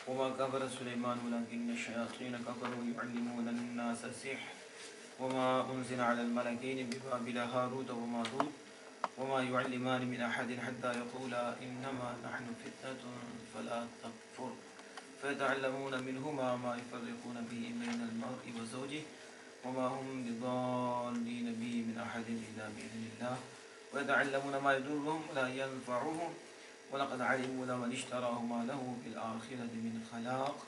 وما كفر سليمان ولكن الشياطين كفروا يعلمون الناس السحر وما أنزل على الملكين ببابل هاروت وماروت وما يعلمان من أحد حتى يقولا إنما نحن فتنة فلا تكفر فيتعلمون منهما ما يفرقون به بين المرء وزوجه وما هم بضالين به من أحد إلا بإذن الله ويتعلمون ما يضرهم ولا ينفعهم ولقد علموا لمن اشتراه ما له في الآخرة من خلاق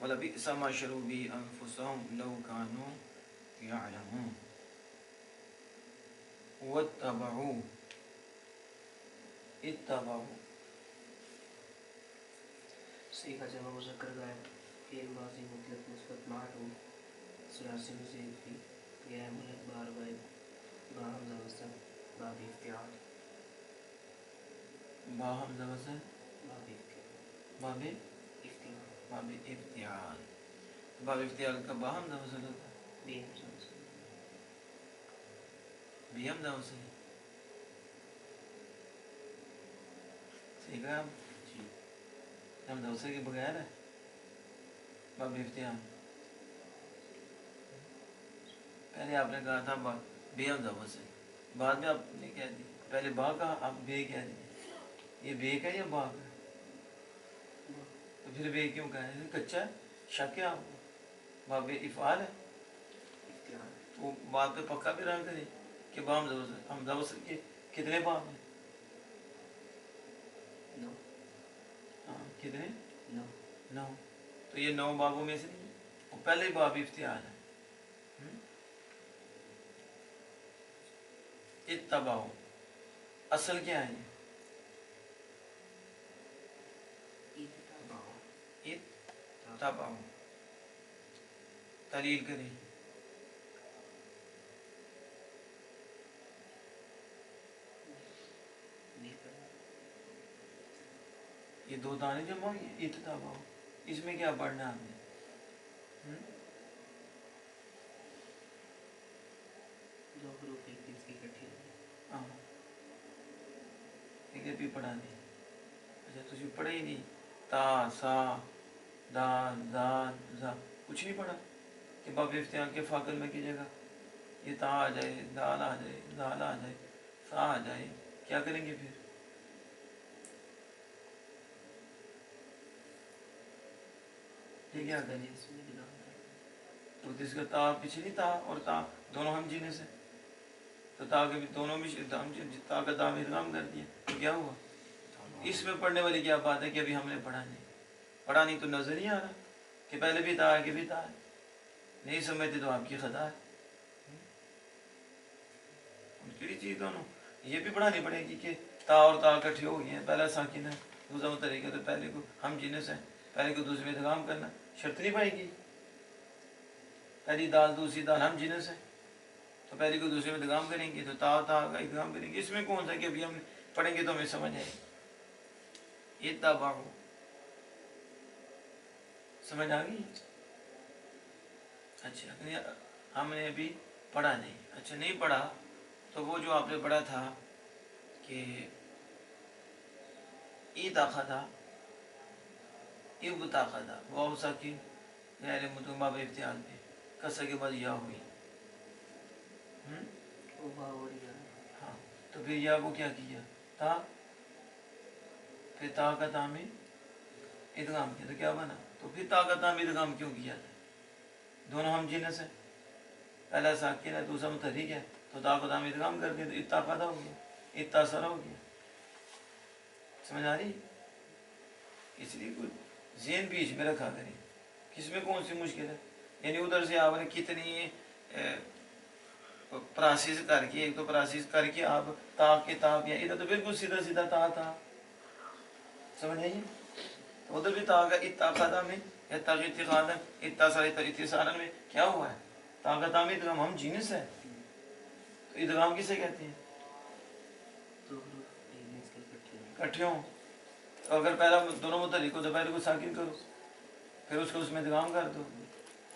ولبئس ما شروا به أنفسهم لو كانوا يعلمون واتبعوا اتبعوا صيغہ جمع مذکر غائب فعل ماضی مطلق مثبت معلوم ثلاثی مزید فی غیر ملک بار غائب با حمزہ وصل باب افتعال با حمزہ وصل باب افتعال باب افتعال باب افتعال کا با حمزہ وصل ہوتا ہے بے حمزہ وصل بے حمزہ وصل صحیح کہا جی حمزہ وصل کے بغیر ہے باب افتعال پہلے آپ نے کہا تھا بے حمزہ وصل بعد میں آپ نے کہہ دی پہلے با کہا آپ بے کہہ دی یہ بے کا یا با کا تو پھر بے کیوں کہا ہے کچا ہے شک ہے آپ کو باب افعال ہے افتعال تو بات پہ پکا بھی رہا کرے کہ با حمزہ وصل کے کتنے باب ہیں نو ہاں کتنے نو 9 تو یہ 9 بابوں میں سے نہیں وہ پہلے ہی باب افتعال ہے اتبعوا اصل کیا ہے یہ اتبعوا تعلیل کریں یہ دو دانے جمع ہوئی اتبعوا اس میں کیا پڑھنا ہے آپ نے دو حروف ایک جنس کی اکٹھی ہاں ایک بھی پڑھا نہیں اچھا تجھے پڑھا ہی نہیں تا سا دال دال زا کچھ نہیں پڑھا کہ باب افتعال کے فاقل میں کی جگہ یہ تا آ جائے دال آ جائے دال آ جائے سا آ جائے کیا کریں گے پھر یہ کیا کریں جنس میں ادغام تو اس کا تا پچھلی تا اور تا دونوں ہم جنس ہیں تو تا کے بھی دونوں بھی تا کا تا میں ادغام کر دیا تو کیا ہوا اس میں پڑھنے والی کیا بات ہے کہ ابھی ہم نے پڑھا نہیں تو نظر نہیں آ رہا کہ پہلے بھی تا ہے کہ بھی تا ہے نہیں سمجھتے تو آپ کی خطا ہے کیڑی چیز دونوں یہ بھی پڑھانی پڑے گی کہ تا اور تا اکٹھے ہو گئی ہیں پہلا ساکن ہے دوسرا طریقہ تو پہلے کو ہم جنس ہیں پہلے کو دوسرے میں ادغام کرنا شرط نہیں پائے گی پہلی دال دوسری دال ہم جنس ہیں تو پہلی کو دوسرے میں ادغام کریں گے تو تا تا کا ادغام کریں گے اس میں کون سا کہ ابھی ہم پڑھیں گے تو ہمیں سمجھ آئے گی اتبعوا سمجھ آ گئی اچھا ہم نے ابھی پڑھا نہیں اچھا نہیں پڑھا تو وہ جو آپ نے پڑھا تھا کہ عید اخذا ابتاخذا واو ساکن غیر متم باب افتعال پہ کسر کے بعد یا ہوئی وہ واو اور یا ہاں تو پھر یا کو کیا کیا تا پھر تا کا تا میں ادغام کیا تو کیا بنا تو پھر تا کا تا میں ادغام کیوں کیا تھا دونوں ہم جنس ہیں پہلا ساکن ہے دوسرا متحرک ہے تو تا کا تا میں ادغام کر دیا تو اتخذا ہو گیا اتسر ہو گیا سمجھ آ رہی اس لیے کچھ ذہن بیچ میں رکھا کریں کس میں کون سی مشکل ہے یعنی ادھر سے آپ نے کتنی پراسیس کر کے ایک تو پراسیس کر کے آپ تا کے تا کیا ادھر تو بالکل سیدھا سیدھا تا تھا سمجھ آئیے ادھر بھی تا کا اتخذا میں اتخاذا اتصالا میں کیا ہوا ہے تا کا تا میں ادغام ہم جنس ہے تو ادغام کسے کہتے ہیں دو حروف ایک جنس کی اکٹھی اکٹھے ہوں تو اگر پہلا دونوں متحرک ہو تو پہلے کو ساکن کرو پھر اس کو اس میں ادغام کر دو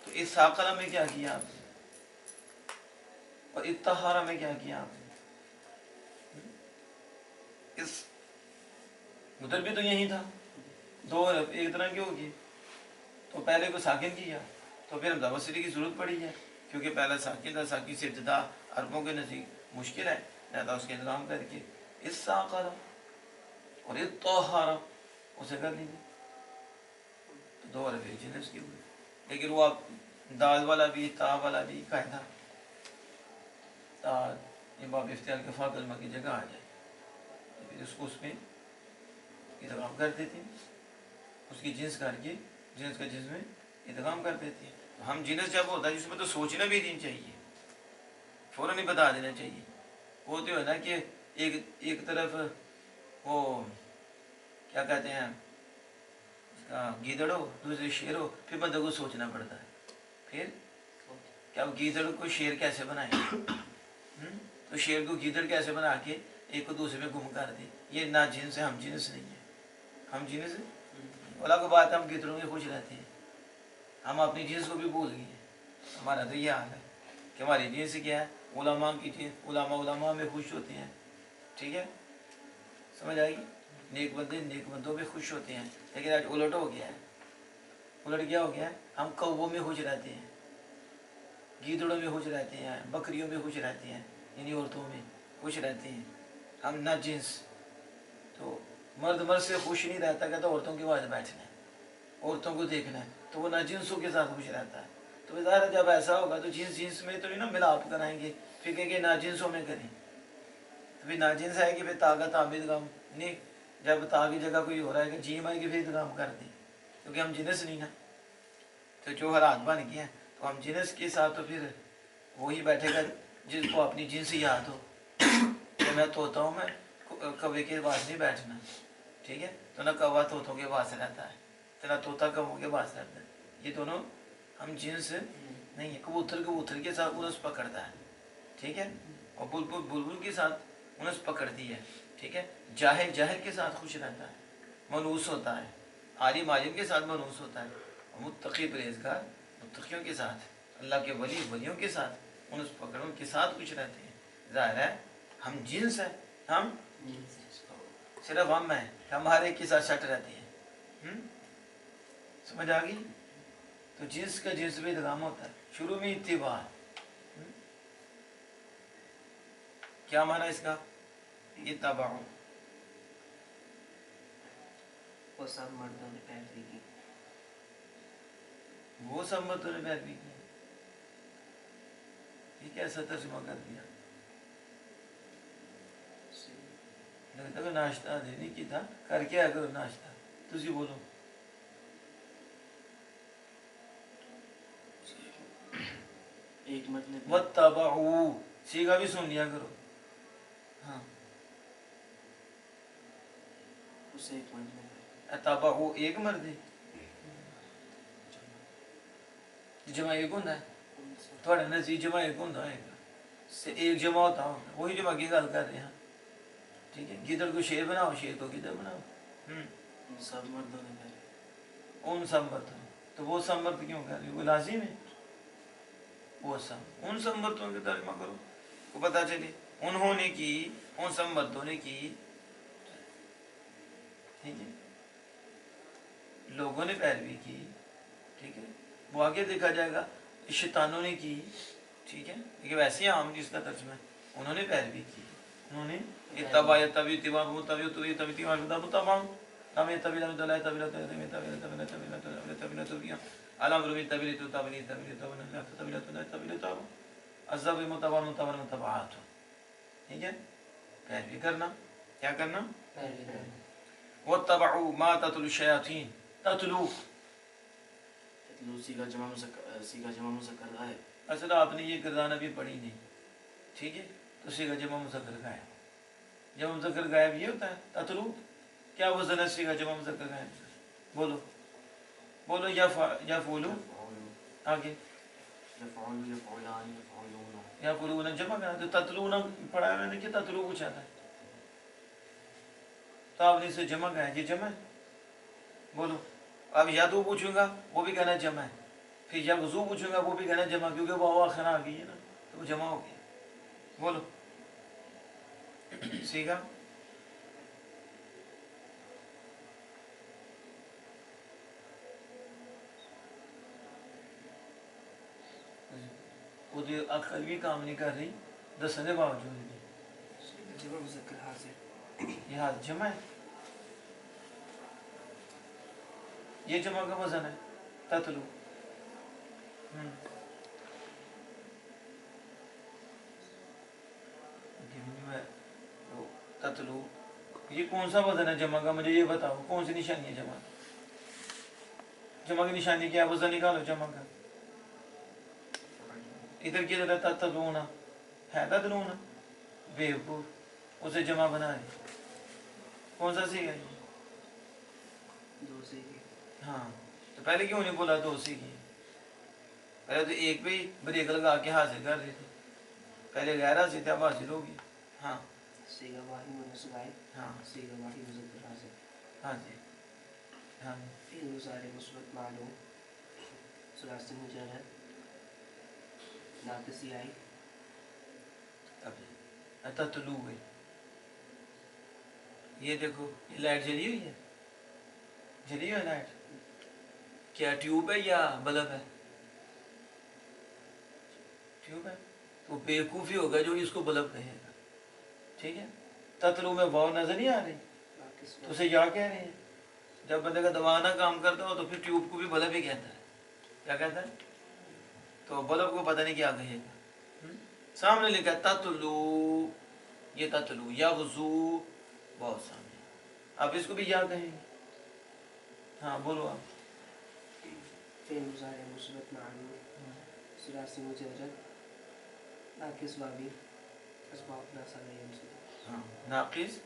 تو اس ساقلہ میں کیا کیا آپ نے اور اتحارہ میں کیا کیا آپ نے اس ادھر بھی تو یہی تھا دو حرف ایک طرح کی ہوگی تو پہلے کو ساکن کیا تو پھر ہمزہ وصلی کی ضرورت پڑی ہے، کیونکہ پہلا ساکن تھا، ساکن سے ابتدا عربوں کے نزدیک مشکل ہے، لہذا اس کے انتظام کر کے اس ساقر اور یہ طہارا اسے کر لیجیے، تو دو حرف ایک جنس کی ہوئی، لیکن وہ اب دال والا بھی تا والا بھی قاعدہ تا یہ باب افتعال کے فا کلمہ کی جگہ آ جائے تو پھر اس کو اس میں ادغام کر دیتے ہیں، اس کی جنس کر کے جنس کا جنس میں ادغام کر دیتے ہیں۔ تو ہم جنس جب ہوتا ہے جس میں تو سوچنا بھی نہیں چاہیے، فوراً ہی بتا دینا چاہیے، وہ تو ہے نا کہ ایک طرف وہ کیا کہتے ہیں اس کا گیدڑ ہو، دوسرے شیر ہو، پھر بندے کو سوچنا پڑتا ہے، پھر کیا گیدڑ کو شیر کیسے بنائے، تو شیر کو گیدڑ کیسے بنا کے ایک کو دوسرے میں گم کر دے، یہ نہ جنس ہے، ہم جنس نہیں ہے، ہم جنس اولا کو بات ہم گیدڑوں میں خوش رہتے ہیں، ہم اپنی جنس کو بھی بھول گئے ہیں، ہمارا تو یہ حال ہے کہ ہماری جنس کیا ہے، علماء کی جنس، علماء میں خوش ہوتے ہیں، ٹھیک ہے، سمجھ آئے گی، نیک بندے نیک بندوں میں خوش ہوتے ہیں، لیکن آج الٹ ہو گیا ہے، الٹ کیا ہو گیا ہے، ہم کووں میں خوش رہتے ہیں، گیدڑوں میں خوش رہتے ہیں، بکریوں میں خوش رہتے ہیں، یعنی عورتوں میں خوش رہتے ہیں، ہم نہ جنس، تو مرد سے خوش نہیں رہتا، کہتا عورتوں کے بعد بیٹھنا ہے، عورتوں کو دیکھنا ہے، تو وہ نہ جنسوں کے ساتھ خوش رہتا ہے، تو ظاہر جب ایسا ہوگا تو جنس میں تو نہیں نا ملاپ کرائیں گے، پھر کہیں گے نہ جنسوں میں کریں، تو پھر نہ جنس ہے کہ پھر تا کا تا بھی ادغام نہیں، جب تا کی جگہ کوئی ہو رہا ہے کہ جیم آئے کہ پھر ادغام کر دیں، کیونکہ ہم جنس نہیں نا، تو جو حالات بن گئے ہیں تو ہم جنس کے ساتھ تو پھر وہی بیٹھے گا جس کو اپنی جنس یاد ہو، کہ میں طوطا ہوں، میں کوے کے پاس نہیں بیٹھنا، ٹھیک ہے، تو نہ کوا طوطوں کے پاس رہتا ہے، تو نہ طوطا کووں کے پاس رہتا ہے، یہ دونوں ہم جنس نہیں ہے، کبوتر کے ساتھ انس پکڑتا ہے، ٹھیک ہے، اور بلبل کے ساتھ انس پکڑتی ہے، ٹھیک ہے، جاہل کے ساتھ خوش رہتا ہے، منوس ہوتا ہے، عالم کے ساتھ منوس ہوتا ہے، متقی پرہیزگار متقیوں کے ساتھ، اللہ کے ولیوں کے ساتھ انس پکڑوں کے ساتھ خوش رہتے ہیں، ظاہر ہے ہم جنس ہیں، ہم صرف ہم ہیں، ہمارے کے ساتھ شٹ رہتے ہیں، سمجھ آ گئی، تو جنس کا جنس بھی ادغام ہوتا ہے، شروع میں اتباع، کیا معنی اس کا، اتبعوا، وہ سب مردوں نے پیروی کی، وہ سب مردوں نے پیروی کی، یہ کیسا ترجمہ کر دیا، لگتا ہے ناشتہ دینے کی تھا، کر کے اگر ناشتہ تسی بولو، ایک مطلب وَاتَّبَعُوا سیگا بھی سن لیا کرو، ہاں اسے ایک مطلب اتبعوا ایک مرد ہے، جمع ایک ہوتا ہے، تھوڑا نزدیک جمع ایک ہوتا ہے، ایک جمع ہوتا ہوگا، وہی جمع کی گل کر رہے ہیں، ٹھیک ہے، گیدڑ کو شیر بناؤ، شیر کو گیدڑ بناؤ، سب مردوں نے پیروی، ان سب مردوں، تو وہ سب مرد کیوں کر رہے وہ لازم ہے، وہ سب ان سب مردوں کے ترجمہ کرو کو پتہ چلے، انہوں نے کی، ان سب مردوں نے کی، ٹھیک ہے، لوگوں نے پیروی کی، ٹھیک ہے، وہ آگے دیکھا جائے گا، شیطانوں نے کی، ٹھیک ہے، لیکن ویسے عام جس کا ترجمہ ہے، انہوں نے پیروی کی، انہوں نے اتباع اتباع متبع تو اتباع اتباع متبع ہم اتباع لم تلا اتباع اتباع اتباع اتباع اتباع علام روی اتباع اتباع اتباع اتباع اتباع عذاب متبع متبع متبعات، ٹھیک ہے، پیروی کرنا، کیا کرنا، پیروی کرنا، واتبعوا ما تتلو الشیاطین، تتلو سیگا جمع مذکر ہے، اصل آپ نے یہ کردان ابھی پڑھی نہیں، ٹھیک ہے، تو سیگا جمع مذکر غائب، جمع مذکر غائب یہ ہوتا ہے، تتلو کیا وزن ہے سیگا جمع مذکر غائب، بولو بولو، یا فولو، آگے یا فولون جمع کرنا، تو تتلون پڑھا ہے میں نے کہ تتلو پوچھا تھا، تو آپ نے اسے جمع کہا ہے، یہ جمع ہے، بولو، اب یا دو پوچھوں گا وہ بھی کہنا جمع ہے، پھر یا وضو پوچھوں گا وہ بھی کہنا جمع، کیونکہ وہ آخر آ گئی ہے نا، تو وہ جمع ہو گیا، بولو سیگا، وہ تو عقل بھی کام نہیں کر رہی دسنے کے باوجود بھی. جمع مذکر حاضر یہ حاضر جمع ہے, یہ جمع کا وزن ہے تتلو. تتلو یہ کون سا وزن ہے جمع کا, مجھے یہ بتاؤ کون سی نشانی ہے جمع. جمع کی نشانی کیا ہے, وزن نکالو جمع کا. ادھر کی طرح تتلون ہے, تتلون بیوقوف, اسے جمع بنا رہی. کون سا سیکھا یہ؟ دو سیکھے. ہاں تو پہلے کیوں نہیں بولا دو سیکھی؟ پہلے تو ایک پہ ہی بریک لگا کے حاصل کر رہی تھی. پہلے غیر حاصل تھے, اب حاصل ہوگی. ہاں سیگا واحد منصب آئے. ہاں سیگا واحد مذکر حاضر. ہاں جی ہاں فعل مضارع مثبت معلوم ثلاثی مجرد ناقصی آئی. تتلو گئی. یہ دیکھو یہ لائٹ جلی ہوئی ہے, جلی ہوئی ہے لائٹ. کیا ٹیوب ہے یا بلب ہے؟ ٹیوب ہے. تو بیوقوفی ہوگا جو اس کو بلب کہے گا. ٹھیک ہے, تتلو میں واو نظر نہیں آ رہی تو اسے یا کہہ رہے ہیں. جب بندے کا دماغ نہ کام کرتا ہو تو پھر ٹیوب کو بھی بلب ہی کہتا ہے. کیا کہتا ہے؟ تو بلب کو پتہ نہیں کیا کہے گا. سامنے لکھا ہے تتلو, یہ تتلو. یغزو بہت سامنے. اب اس کو بھی یا کہیں گے. ہاں بولو آپ. فعل مضارع مثبت معلوم ثلاثی مجرد ناقص واوی اسباب ناصب ينصب. ہاں ناقص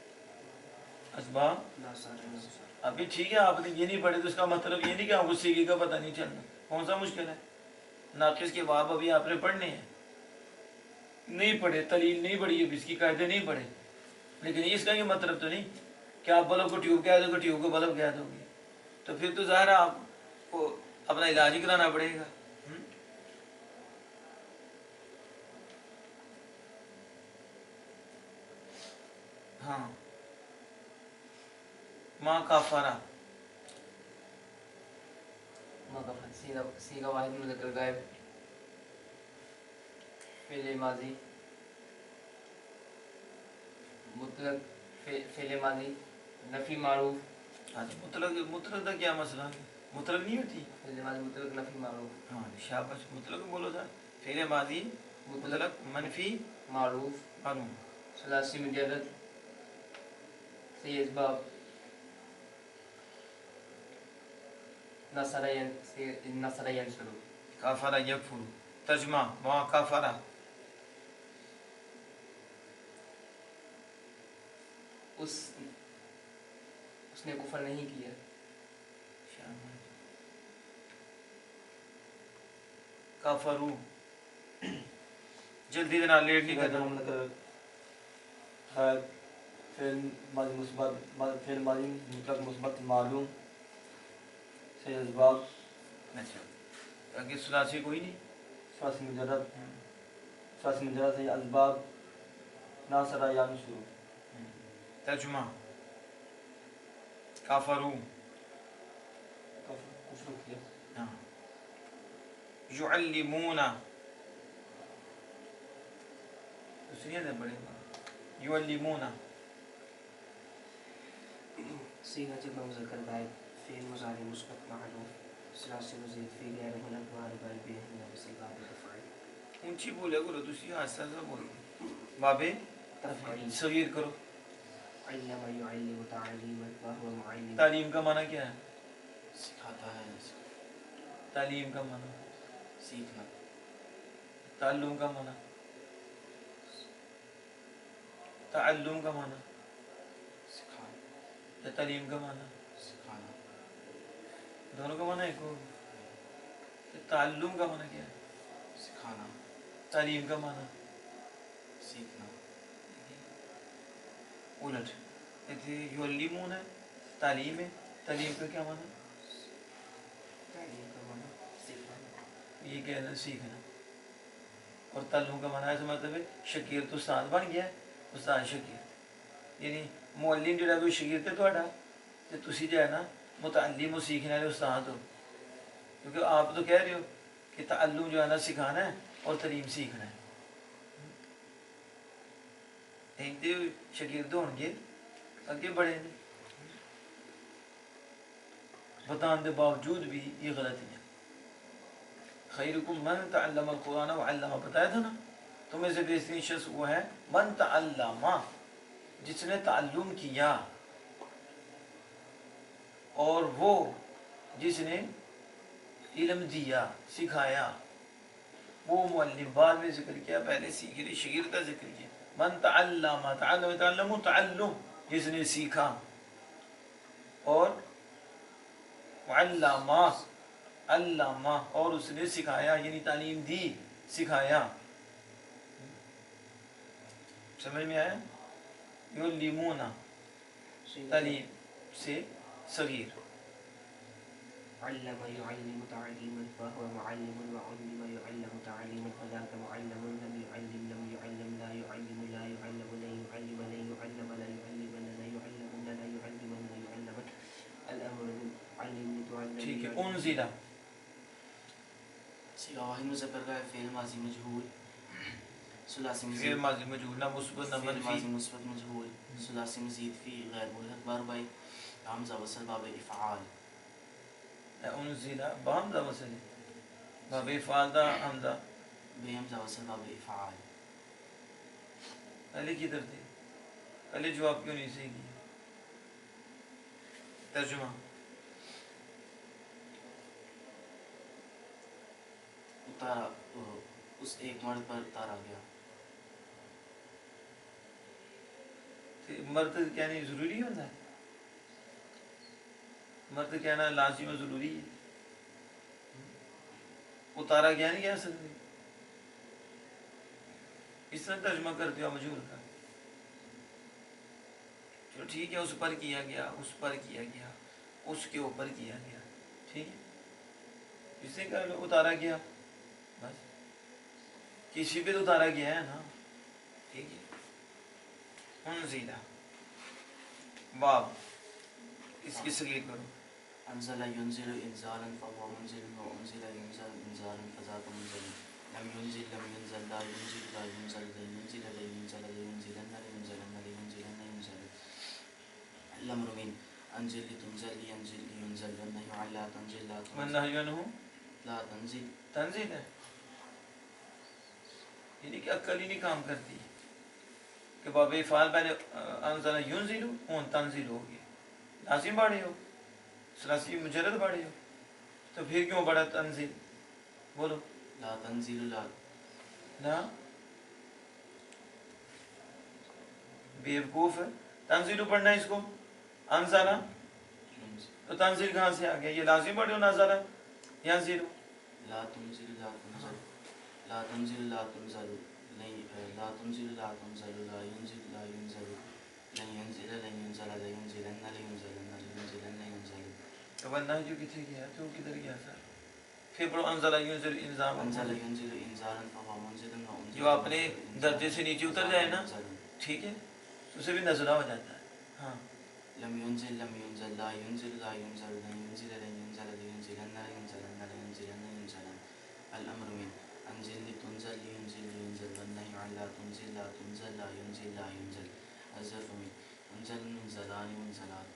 اسباب ناصب ينصب. ابھی ٹھیک ہے, آپ نے یہ نہیں پڑھے تو اس کا مطلب یہ نہیں کہ آپ کو سیکھے کا پتہ نہیں چلنا. کون سا مشکل ہے؟ ناقص کے باب ابھی آپ نے پڑھنے ہیں, نہیں پڑھے, تلیل نہیں پڑھی, اب اس کی قاعدے نہیں پڑھے. لیکن اس کا یہ مطلب تو نہیں کہ آپ بلب کو ٹیوب کہہ دو گے, ٹیوب کو بلب کہہ دو گے, تو پھر تو ظاہر ہے آپ کو اپنا علاج ہی کرانا پڑے گا. ہاں ماں کافرہ, سیگا واحد مذکر غائب. فعل ماضی مطلق فعل ماضی نفی معروف. ہاں جی مطلق کا کیا مسئلہ ہے؟ مطلق نہیں ہوتی. فعل ماضی مطلق نفی معروف. ہاں شاباش, مطلق بولو تھا. فعل ماضی مطلق منفی معروف معلوم. ثلاثی مجرد سی اسباب نصر ینصر. کافرہ یکفر. ترجمہ وہاں کافرہ اس نے کفر نہیں کیا. کافرو جلدی دینا, لیٹ نہیں کرنا. فعل ماضی مثبت, فعل ماضی مطلق مثبت معلوم سے اسباب. اچھا آگے ثلاثی کوئی نہیں. ثلاثی مجرد سے اسباب ناصر ینصر. ترجمہ کافرو کفر کیا. یعلمون دوسری ہے بڑے یعلمون. سیغہ جمع مذکر غائب. فعل مضارع مثبت معلوم ثلاثی مزید فی غیر منقطع غائب به ناقص باب تفعیل. اونچی بولے کرو, دوسری آہستہ آہستہ بولو. بابے تفعیل صغیر کرو. علم یعلم تعلیما وهو معلم. تعلیم کا معنی کیا ہے؟ سکھاتا ہے. تعلیم کا معنی سیکھنا. تعلم کا معنی تعلم کا معنی سکھانا. یا تعلیم کا معنی سکھانا. دونوں کا معنی ایک ہو. تعلم کا معنی کیا ہے؟ سکھانا. تعلیم کا معنی سیکھنا. الٹ یعلمون ہے تعلیم ہے, تعلیم کا کیا معنی؟ تعلیم کا معنی سیکھنا. یہ کہنا سیکھنا. اور تعلم کا معنی ہے مطلب ہے شکیر تو استاد بن گیا, استاد شکیر یعنی معلم جڑا کوئی شکیر تے تہاڈا تے تسی جو ہے نا متعلم و سیکھنے والے استاد ہو. کیونکہ آپ تو کہہ رہے ہو کہ تعلم جو ہے نا سکھانا ہے اور تعلیم سیکھنا ہے. ہندی شاگرد ہون گے اگے بڑھیں گے. بتانے کے باوجود بھی یہ غلط ہے. خیرکم من تعلم القرآن وعلم، بتایا تھا نا تمہیں سے بہترین شخص وہ ہے من تعلم، جس نے تعلم کیا، اور وہ جس نے علم دیا، سکھایا. وہ معلم بعد میں ذکر کیا، پہلے سیکھنے شاگرد کا ذکر کیا. من تعلم، تعلم تعلم، جس نے سیکھا، اور علامہ، علامہ، اور اس نے سکھایا، یعنی تعلیم دی، سکھایا. سمجھ میں آیا؟ یعلمون، تعلیم سے صغیر. علم يعلم تعليما فهو معلم، وعلم يعلم تعليما فذاك معلم. لم يعلم لم يعلم، لا يعلم لا يعلم، لا يعلم لا يعلم، لا يعلمن لا يعلمن، لا يعلمن لا يعلمن. الامر علم تعلم. ٹھیک ہے. انزل، صیغہ واحد مذکر کا ہے، فعل ماضی مجہول، ثلاثی فعل مزید، ماضی مجہول، نہ مثبت نہ فعل ماضی منفی. مثبت مجہول، ثلاثی مزید فی غیر ملحق بار بائی، حمزہ وصل باب افعال. انزل بحمزہ وصل، باب افعال دا حمزہ بے حمزہ وصل باب افعال. پہلے کدھر تھے؟ پہلے جواب کیوں نہیں صحیح کیا؟ ترجمہ. اتارا، اس ایک مرد پر اتارا گیا. مرد کہنے ضروری ہوتا ہے؟ مرد کہنا لازم و ضروری ہے؟ اتارا گیا نہیں کہہ سکتے؟ اس طرح ترجمہ کرتے ہو مجہول کا. چلو ٹھیک ہے، اس پر کیا گیا، اس پر کیا گیا، اس کے اوپر کیا گیا، ٹھیک ہے. اس سے کہہ لو اتارا گیا، بس کسی پہ تو اتارا گیا ہے نا. ٹھیک ہے. انزل باب، اس کی صغیر کرو. انزل ينزل انزالا فهو منزل، وانزل ينزل انزالا فذاك منزل. لم ينزل لم ينزل، لا ينزل لا ينزل، لا ينزل لا ينزل، لا ينزلن لا ينزلن، لا ينزلن لا ينزل. الامر من انزل لتنزل، لينزل لينزل، والنهي عن لا تنزل لا تنزل. والنهي عنه لا تنزل، تنزیل ہے، یعنی کہ عقل ہی نہیں کام کرتی کہ باب افعال پہلے انزل ینزل ہوں تنزیل ہوگی. لازم پڑھے ہو، ثلاثی مجرد پڑھے ہو، تو پھر کیوں پڑھا تنزیل؟ بولو. لا تنزل، لا نا بیوقوف ہے. تنزیل پڑھنا ہے اس کو، انزل ينزل، تو تنزیل کہاں سے آ گیا؟ یہ لازم پڑھے ہو نازل ینزل. لا تنزل لا تنزل، لا تنزل لا تنزل، لا تنزل لا تنزل، لا ينزل لا ينزل، لن ينزل لن ينزل، لا ينزلن لا ينزلن، لا ينزلن لا ينزل. تو ورنہ جو کتنے گیا تو کدھر گیا سر؟ پھر پڑھو انزل ینزل انزام. انزل ينزل انزالا فهو منزل، وانزل جو اپنے درجے سے نیچے اتر جائے نا، ٹھیک ہے، تو اسے بھی نزلہ ہو جاتا ہے. ہاں. لم ينزل لم ينزل، لا ينزل لا ينزل، لن ينزل لن ينزل، لا ينزلن لا ينزلن، لا ينزلن لا ينزلن. الامر من انزل لتنزل، لينزل لينزل، والنهي عن لا تنزل لا تنزل، لا ينزل لا ينزل. الظرف من انزل منزلان منزلات.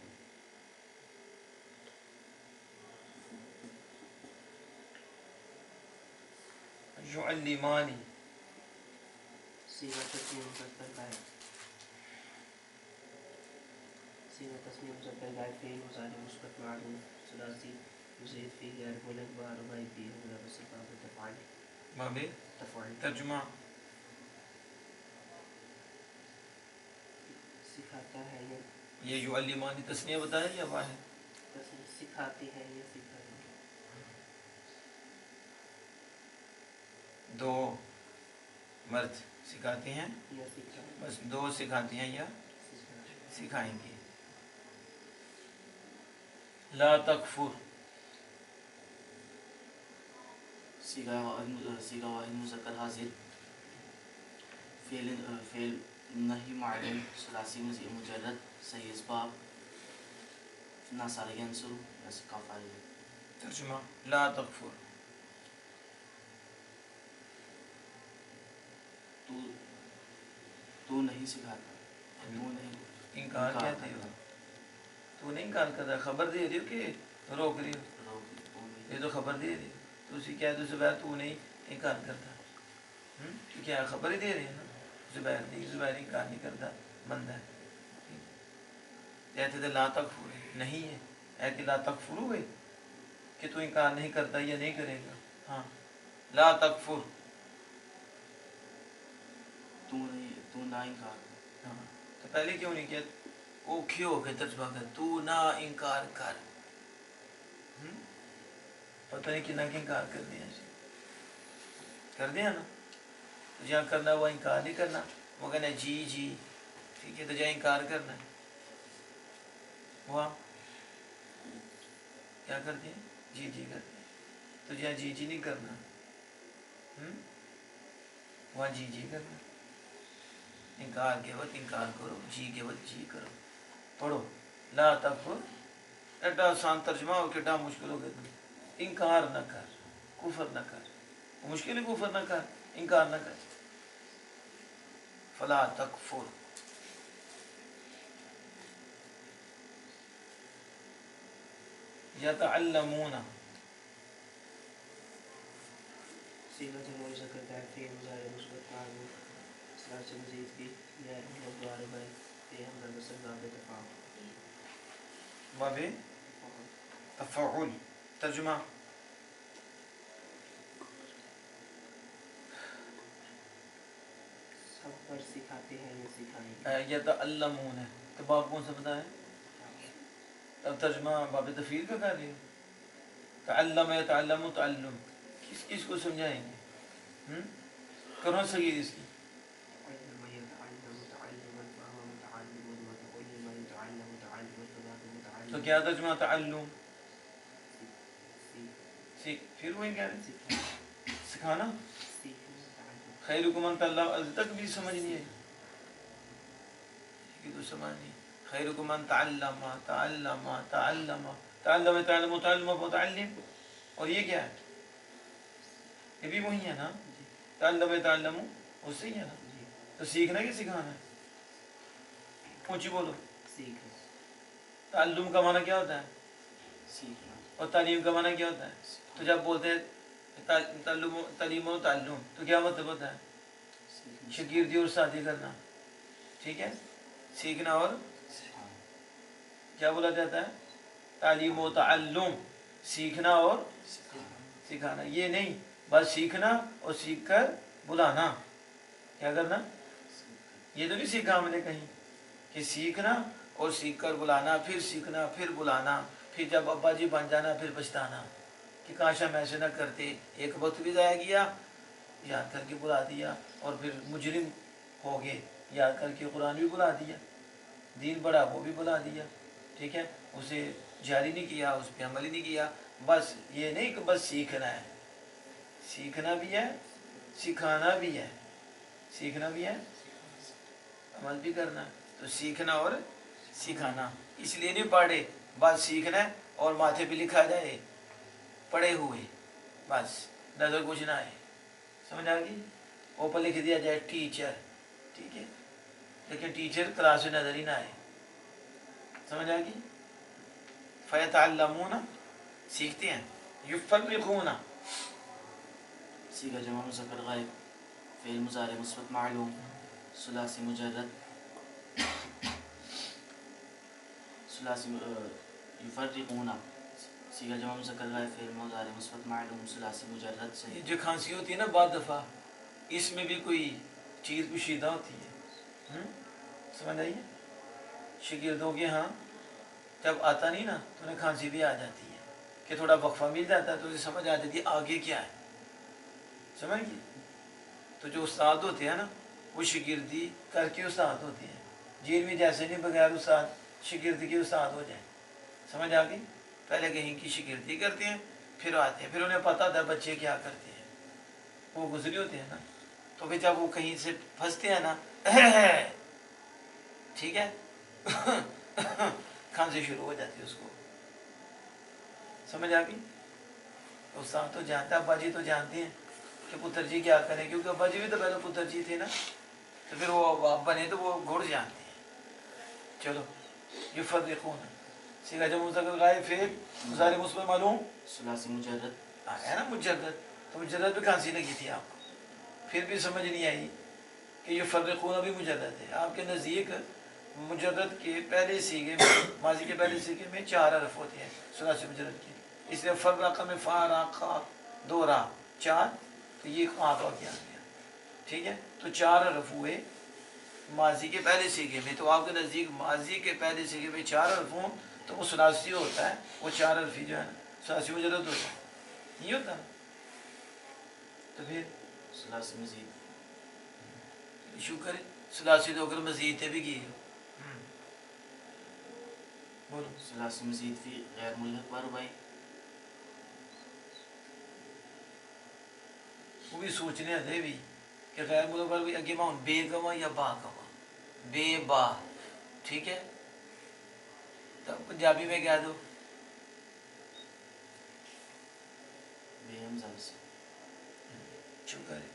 یعلمانی، صیغہ تسنیہ مذکر کا ہے، صیغہ تسنیہ مذکر کا ہے، فعل مضارع مثبت معلوم، ثلاثی مزید فی غیر ملک بار بائی بھی حمزہ وصل باب تفعیل. باب تفعیل ترجمہ. سکھاتا ہے یا یہ یعلمانی تسنیہ بتایا یا واحد؟ سکھاتی ہے یا سکھاتی ہے. دو مرد سکھاتے ہیں، یا سکھا بس دو سکھاتے ہیں یا سکھا. سکھائیں گے. لا تکفر، صیغہ واحد مذکر حاضر، فعل نہی معلوم، ثلاثی مجرد، صحیح اسباب، ناصر ینصر، بس کافر. ترجمہ. لا تکفر، تو نہیں سکھاتا، تو نہیں انکار کہتے ہو، تو نہیں انکار کر رہا، خبر دے رہی ہو کہ روک رہی ہو؟ یہ تو خبر دے رہی ہو، تو اسی کہہ دو زبیر تو نہیں انکار کرتا، کیا خبر ہی دے رہی ہے نا، زبیر نہیں، زبیر انکار نہیں کرتا، بندہ ہے. کہتے تھے لا تکفر، نہیں ہے اے کہ لا تکفر ہوئے کہ تو انکار نہیں کرتا یا نہیں کرے گا. ہاں لا تکفر، تو نہ انکار. ہاں تو پہلے کیوں نہیں کیا؟ اوکھے ہو کے ترجمہ کر، تو نہ انکار کر. پتہ نہیں کنا کہ انکار کر دیا، کر دیا نا. تو جہاں کرنا وہ انکار نہیں کرنا، وہ کہنا جی جی، ٹھیک ہے، تو جہاں انکار کرنا ہے وہاں کیا کر دیا؟ جی جی کر دیا. تو جہاں جی جی نہیں کرنا وہاں جی جی کرنا. انکار کے وقت انکار کرو، جی کے وقت جی کرو. پڑھو لا تکفر، ایڈا آسان ترجمہ ہو کہ مشکل ہو گیا. انکار نہ کر، کفر نہ کر، مشکل ہے کفر نہ کر، انکار نہ کر. فلا تکفر. یتعلمون، صیغہ جمع ذکر کا فعل مضارع مثبت معلوم اصلاح سے مزید کی یا مضارع بے ہم نبسل باب تفاعل. باب تفعل. ترجمہ سب پر سکھاتے ہیں یا سکھائیں گے. یتعلمون ہے تو باب کون سا بتایا؟ اب ترجمہ باب تفعیل کا کر رہی ہو. تعلم یتعلم تعلم کس کو سمجھائیں گے؟ کرو صحیح اس کی. علم يتعلم تعلما فهو متعلم وتعلم يتعلم تعلما فذاك متعلم. تو کیا ترجمہ تعلم؟ سیکھ پھر وہی کہہ رہے ہیں سکھانا. سیکھنا تعلم. خیرکم من تعلم، ابھی تک بھی سمجھ نہیں ہے یہ تو سمجھ نہیں. خیرکم من تعلم تعلم تعلم تعلم تعلم تعلم متعلم، اور یہ کیا ہے؟ یہ بھی وہی ہے نا، تعلم تعلم اس سے ہی ہے نا. تو سیکھنا کہ سکھانا ہے؟ اونچی بولو. سیکھنا. تعلم کا معنی کیا ہوتا ہے؟ سیکھنا. اور تعلیم کا معنی کیا ہوتا ہے؟ تو جب بولتے ہیں تعلیم و تعلم تو کیا مطلب ہوتا ہے؟ شاگردی اور استادی کرنا، ٹھیک ہے. سیکھنا اور کیا بولا جاتا ہے؟ تعلیم و تعلم، سیکھنا اور سکھانا. یہ نہیں بس سیکھنا اور سیکھ کر بلانا. کیا کرنا؟ یہ تو نہیں سیکھا ہم نے کہیں کہ سیکھنا اور سیکھ کر بلانا، پھر سیکھنا پھر بلانا، پھر جب ابا جی بن جانا پھر پچھتانا کہ کاش ہم ایسے نہ کرتے، ایک وقت بھی ضائع کیا، یاد کر کے بلا دیا، اور پھر مجرم ہو گئے، یاد کر کے قرآن بھی بلا دیا، دین بڑا وہ بھی بلا دیا، ٹھیک ہے، اسے جاری نہیں کیا، اس پہ عمل ہی نہیں کیا. بس یہ نہیں کہ بس سیکھنا ہے، سیکھنا بھی ہے سکھانا بھی ہے، سیکھنا بھی ہے عمل بھی کرنا. تو سیکھنا اور سکھانا اس لیے نہیں پڑھے بس سیکھنا ہے اور ماتھے پہ لکھا جائے پڑھے ہوئے، بس نظر کچھ نہ ہے. سمجھ آ گئی؟ اوپر لکھ دیا جائے ٹیچر، ٹھیک ہے، لیکن ٹیچر کلاس میں نظر ہی نہ آئے. سمجھ آ گئی؟ فیتعلمون سیکھتے ہیں، یفرقون صیغہ جمع مذکر غائب فعل مضارع مثبت معلوم ثلاثی مجرد یفرقون صیغہ جمع مذکر غائب فعل مضارع مثبت معلوم ثلاثی مجرد سے. جو کھانسی ہوتی ہے نا بعض دفعہ، اس میں بھی کوئی چیز پوشیدہ ہوتی ہے. سمجھ آئیے؟ شاگردوں کے ہاں جب آتا نہیں نا تو انہیں کھانسی بھی آ جاتی ہے کہ تھوڑا وقفہ مل جاتا ہے تو اسے سمجھ آ جاتی ہے آگے کیا ہے. سمجھ گئی؟ تو جو استاد ہوتے ہیں نا وہ شاگردی کر کے استاد ہوتے ہیں. جیل میں جیسے نہیں بغیر استاد شاگردی کے استاد ہو جائیں. سمجھ آ گئی؟ پہلے کہیں کی شاگردی کرتے ہیں پھر آتے ہیں، پھر انہیں پتہ تھا بچے کیا کرتے ہیں، وہ گزری ہوتے ہیں نا. تو پھر جب وہ کہیں سے پھنستے ہیں نا ٹھیک ہے کھانسی شروع ہو جاتی ہے اس کو. سمجھ آ گئی؟ استاد تو جانتا ہے، ابا جی تو جانتے ہیں کہ پتر جی کیا کریں، کیونکہ ابا جی بھی تو پہلے پتر جی تھے نا، تو پھر وہ آپ بنے تو وہ گھڑ جانتے ہیں. چلو یفرقون سیگا جمع مذکر غائب فعل مضارع مثبت معلوم ثلاثی مجرد ہے نا مجرد. تو مجرد پہ کھانسی لگی تھی آپ کو، پھر بھی سمجھ نہیں آئی کہ یفرقون بھی مجرد ہے. آپ کے نزدیک مجرد کے پہلے سیگے میں، ماضی کے پہلے سیگے میں 4 حرف ہوتے ہیں ثلاثی مجرد کے، اس لیے فرقہ میں فا را خا 2 را 4، تو یہ خاف کیا گیا. ٹھیک ہے، تو 4 حرف ہوئے ماضی کے پہلے سیگے میں. تو آپ کے نزدیک ماضی کے پہلے سیگے میں 4 حرف ہوں تو وہ ثلاثی ہوتا ہے، وہ 4 حرفی جو ہے نا ثلاثی مجرد ہوتا ہے، نہیں ہوتا. تو پھر ثلاثی مزید شکر ہے ثلاثی تو اگر مزید تے بھی کی بولو. ثلاثی مزید فی غیر ملحق بار بھائی وہ بھی سوچنے دے بھی کہ غیر ملک پر بھی اگے ماؤن بے گواں یا با گواں، بے با. ٹھیک ہے، تو پنجابی میں کہہ دو بے حمزہ سے شکر ہے.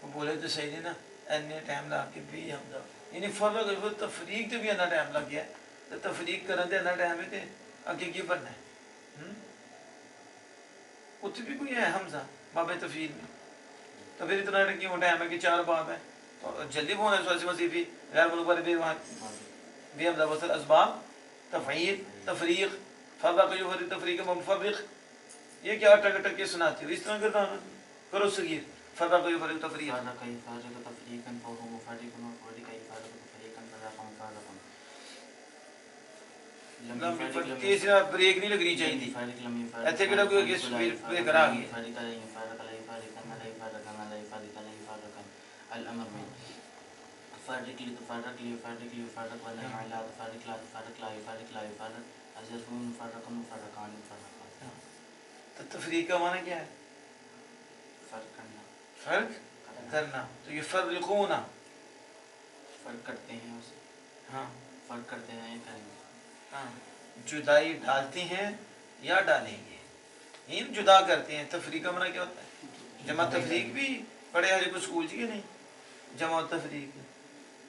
وہ بولے تو صحیح نہیں نا، اینے ٹائم لا کے بے حمزہ، یعنی فرق تفریق تو بھی اینا ٹائم لگ گیا، تو تفریق کرن تے اینا ٹائم ہے تے اگے کی بننا ہے. اتنے بھی کوئی ہے حمزہ باب تفعیل میں، تو پھر اتنا کیوں ٹائم ہے کہ 4 باب ہے، تو جلدی بولنا ہے ثلاثی مصیفی غیر ملک پر بے بے حمزہ وصل اسباب تفعیل تفریق فرق یفرق تفریق مفرق. یہ کیا ٹک ٹک کے سناتے ہو، اس طرح کرتا ہوں کرو صغیر فرق یفرق تفریق. فرق یفرق تفریقا فهو مفرق وفرق یفرق تفریقا فذاك مفرق. تیسرا بریک نہیں لگنی چاہیے. ایتھے کہڑا کوئی اگے سپیڈ کرا گیا. الامر میں فرق لتفرق ليفرق ليفرق ولا لا تفرق لا تفرق لا يفرق لا يفرق الظرف مفرق مفرقان مفرقان. تو تفریق کا معنی کیا ہے؟ فرق کرنا، فرق کرنا. تو یفرقون فرق کرتے ہیں اسے، ہاں فرق کرتے ہیں یہ کریں گے، ہاں جدائی ڈالتے ہیں یا ڈالیں گے، یہ جدا کرتے ہیں. تفریق کا معنی کیا ہوتا ہے؟ جمع تفریق بھی پڑھے ہر کوئی سکول چ نہیں؟ جمع تفریق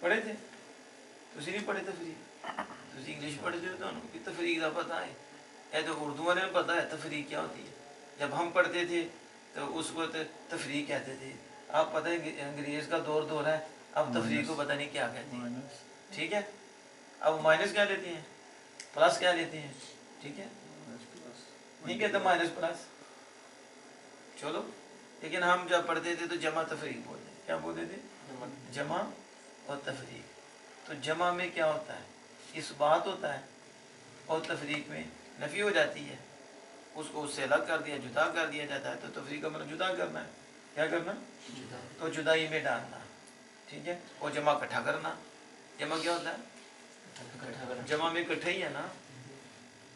پڑھے تھے؟ تسی نہیں پڑھے تفریق؟ تسی انگلش پڑھے تھے تو کہ تفریق کا پتہ ہے، یہ تو اردو والے میں پتہ ہے تفریق کیا ہوتی ہے. جب ہم پڑھتے تھے تو اس کو تفریق کہتے تھے. آپ پتہ ہے انگریز کا دور ہے، اب تفریق کو پتہ نہیں کیا کہتے ہیں. ٹھیک ہے، اب مائنس کیا لیتے ہیں، پلس کیا لیتے ہیں. ٹھیک ہے، نہیں کہتے مائنس پلس. چلو، لیکن ہم جب پڑھتے تھے تو جمع تفریق بولتے ہیں. کیا بولتے تھے؟ جمع اور تفریق. تو جمع میں کیا ہوتا ہے؟ اس بات ہوتا ہے، اور تفریق میں نفی ہو جاتی ہے. اس کو اس سے الگ کر دیا، جدا کر دیا جاتا ہے. تو تفریق کا مطلب جدا کرنا ہے. کیا کرنا؟ تو جدائی میں ڈالنا. ٹھیک ہے، اور جمع اکٹھا کرنا. جمع کیا ہوتا ہے؟ جمع میں اکٹھا ہی ہے نا.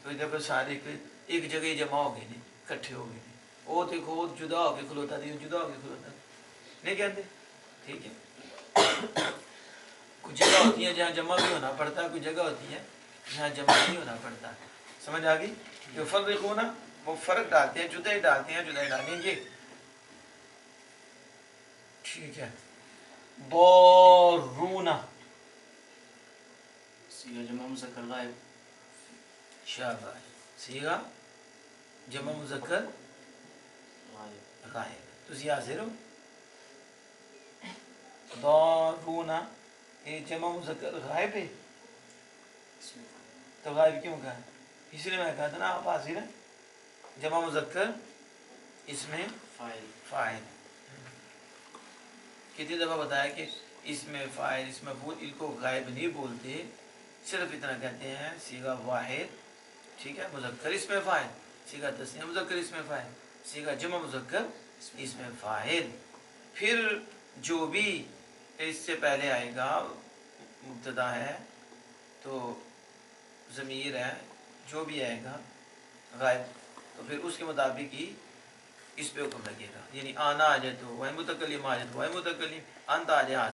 تو جب سارے ایک جگہ جمع ہو گئے نہیں، اکٹھے ہو گئے نہیں، وہ دیکھو جدا ہو کے کھلوتا تھی، جدا ہو کے کھلوتا نہیں کہتے. ٹھیک ہے، کچھ جگہ ہوتی ہیں جہاں جمع بھی ہونا پڑتا ہے، کچھ جگہ ہوتی ہے جہاں جمع نہیں ہونا پڑتا. سمجھ آ گئی؟ جو فرق ہونا وہ فرق ڈالتے ہیں، جدا ہی ڈالتے ہیں، جدا ہی ڈالیں گے. ٹھیک ہے، بورونا سیغہ جمع مذکر غائب. شاباش، سیغہ جمع مذکر غائب. غائب. تسی حاضر ہو. ضارونا یہ جمع مذکر غائب ہے. تو غائب کیوں کہا؟ اس لیے میں کہا تھا نا آپ حاضر ہیں. جمع مذکر اس میں فاعل. فاعل. کتنی دفعہ بتایا کہ اس میں فاعل اس مفعول ان کو غائب نہیں بولتے، صرف اتنا کہتے ہیں صیغہ واحد. ٹھیک ہے، مذکر اس میں فاعل، صیغہ تثنیہ مذکر اس میں فاعل، صیغہ جمع مذکر اس میں فاعل. پھر جو بھی اس سے پہلے آئے گا مبتدا ہے تو ضمیر ہے، جو بھی آئے گا غائب، تو پھر اس کے مطابق ہی اس پہ حکم لگے گا. یعنی آنا آ جائے تو وہ متکلم آ جائے تو وہ متکلم، انت آ جائے